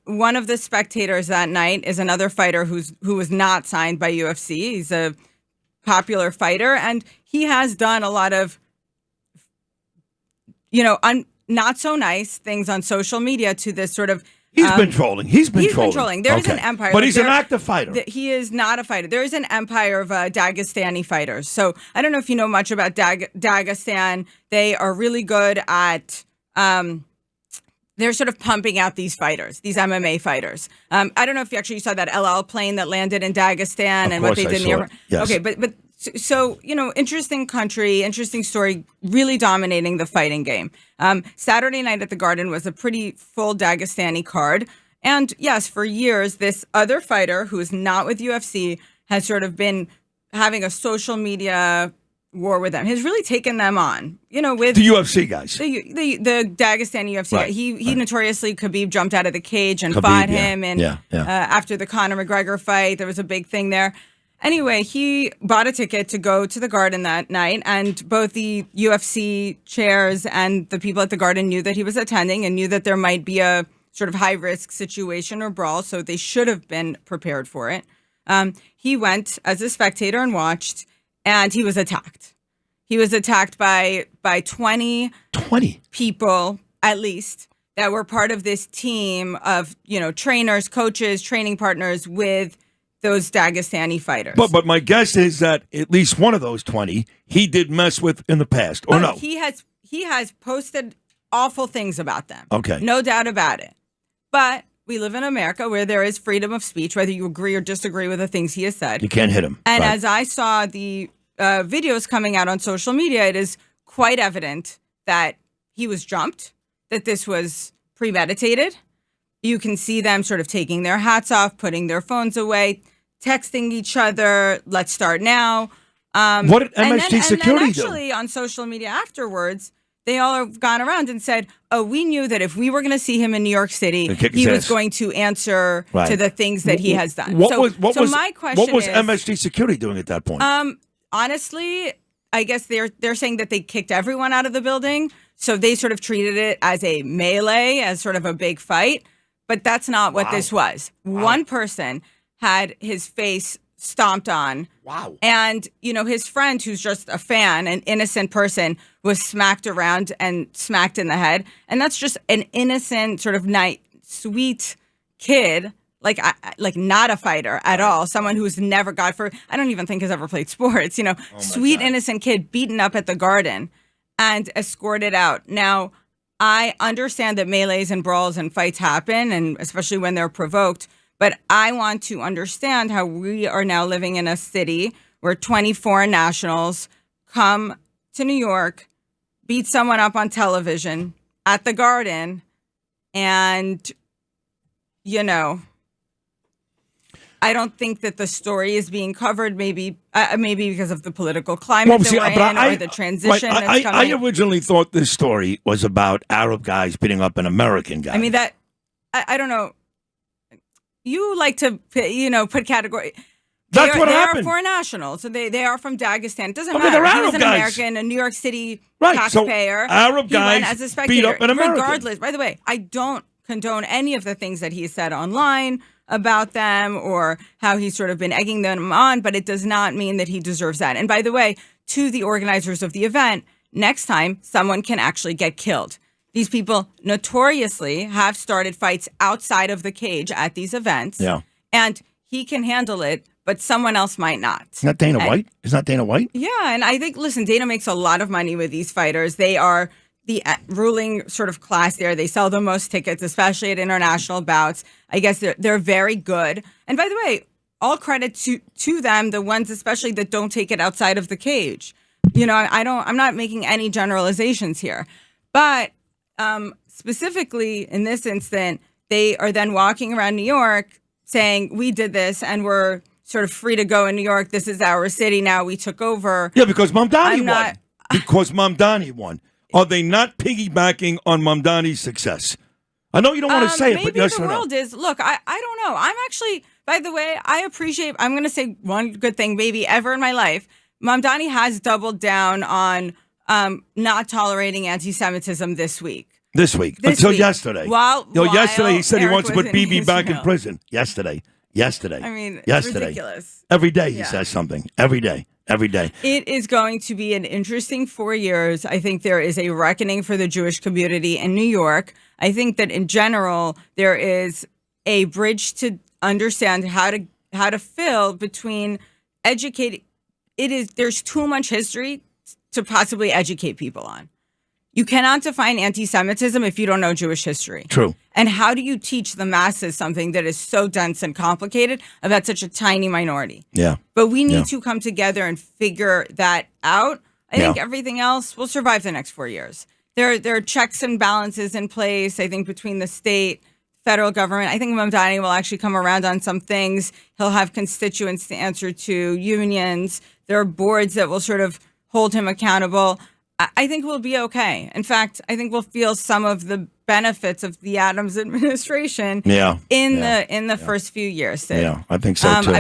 one of the spectators that night is another fighter who was not signed by UFC. He's a popular fighter, and he has done a lot of, not so nice things on social media to this sort of. He's been trolling. He's been trolling. There is an empire. But he's an active fighter. He is not a fighter. There is an empire of Dagestani fighters. So I don't know if you know much about Dagestan. They are really good at. They're sort of pumping out these fighters, these MMA fighters. I don't know if you actually saw that El Al plane that landed in Dagestan and what they did in the airport. Yes. Okay, but so, interesting country, interesting story, really dominating the fighting game. Saturday night at the Garden was a pretty full Dagestani card. And yes, for years, this other fighter who is not with UFC has sort of been having a social media war with them. Has really taken them on, with the UFC guys. The Dagestani UFC. Right, he notoriously, Khabib jumped out of the cage and Khabib, fought him. And yeah. After the Conor McGregor fight, there was a big thing there. Anyway, he bought a ticket to go to the Garden that night, and both the UFC chairs and the people at the Garden knew that he was attending and knew that there might be a sort of high-risk situation or brawl, so they should have been prepared for it. He went as a spectator and watched, and he was attacked. He was attacked by 20 people, at least, that were part of this team of, trainers, coaches, training partners with those Dagestani fighters. But my guess is that at least one of those 20 he did mess with in the past, or no? He has posted awful things about them. Okay. No doubt about it. But we live in America where there is freedom of speech, whether you agree or disagree with the things he has said. You can't hit him. And right. as I saw the videos coming out on social media, it is quite evident that he was jumped, that this was premeditated. You can see them sort of taking their hats off, putting their phones away, texting each other, let's start now. What did MSG Security do? Actually, on social media afterwards, they all have gone around and said, we knew that if we were going to see him in New York City, he was going to answer to the things that he has done. My question what was MSG Security doing at that point? Honestly, I guess they're saying that they kicked everyone out of the building, so they sort of treated it as a melee, as sort of a big fight. But that's not what this was. Wow. One person had his face stomped on. Wow. And, his friend, who's just a fan, an innocent person, was smacked around and smacked in the head. And that's just an innocent, sort of nice, sweet kid, like not a fighter at all. Someone who's never I don't even think has ever played sports, sweet, innocent kid beaten up at the Garden and escorted out. Now, I understand that melees and brawls and fights happen, and especially when they're provoked. But I want to understand how we are now living in a city where 20 foreign nationals come to New York, beat someone up on television at the Garden, and, I don't think that the story is being covered, maybe because of the political climate that we're in, or the transition that's coming. I originally thought this story was about Arab guys beating up an American guy. I mean, I don't know. You like to, put category. That's what happened. They are foreign nationals, so they are from Dagestan. It doesn't matter. They're He Arab was an guys. American, a New York City So taxpayer. Arab He guys went as a spectator. beat up an American. Regardless, by the way, I don't condone any of the things that he said online about them or how he's sort of been egging them on, but it does not mean that he deserves that. And by the way, to the organizers of the event, next time someone can actually get killed. These people notoriously have started fights outside of the cage at these events. Yeah. And he can handle it, but someone else might not. Isn't that Dana White? Isn't that Dana White? Yeah, and I think, listen, Dana makes a lot of money with these fighters. They are the ruling sort of class there. They sell the most tickets, especially at international bouts. I guess they're very good. And by the way, all credit to them, the ones especially that don't take it outside of the cage. I'm not making any generalizations here. But specifically in this instant, they are then walking around New York saying, we did this and we're sort of free to go in New York. This is our city now. We took over. Yeah, because Mamdani won. Because Mamdani won. Are they not piggybacking on Mamdani's success? I know you don't want to say it, but yes or no. Maybe the world is. Look, I don't know. I'm actually, by the way, I'm going to say one good thing maybe ever in my life. Mamdani has doubled down on not tolerating anti-Semitism this week. This week. This Until week. yesterday. While Yesterday he said he Eric wants to was put in BB back in Israel. prison. Yesterday. I mean, it's yesterday. ridiculous. Every day he says something. Every day. It is going to be an interesting 4 years. I think there is a reckoning for the Jewish community in New York. I think that in general, there is a bridge to understand how to fill between educating. There's too much history to possibly educate people on. You cannot define anti-Semitism if you don't know Jewish history. True. And how do you teach the masses something that is so dense and complicated about such a tiny minority? Yeah. But we need to come together and figure that out. I think Yeah. everything else will survive the next 4 years. There are checks and balances in place, I think, between the state, federal government. I think Mamdani will actually come around on some things. He'll have constituents to answer to, unions. There are boards that will sort of hold him accountable. I think we'll be okay. In fact, I think we'll feel some of the benefits of the Adams administration in the first few years. Sid. Yeah, I think so too.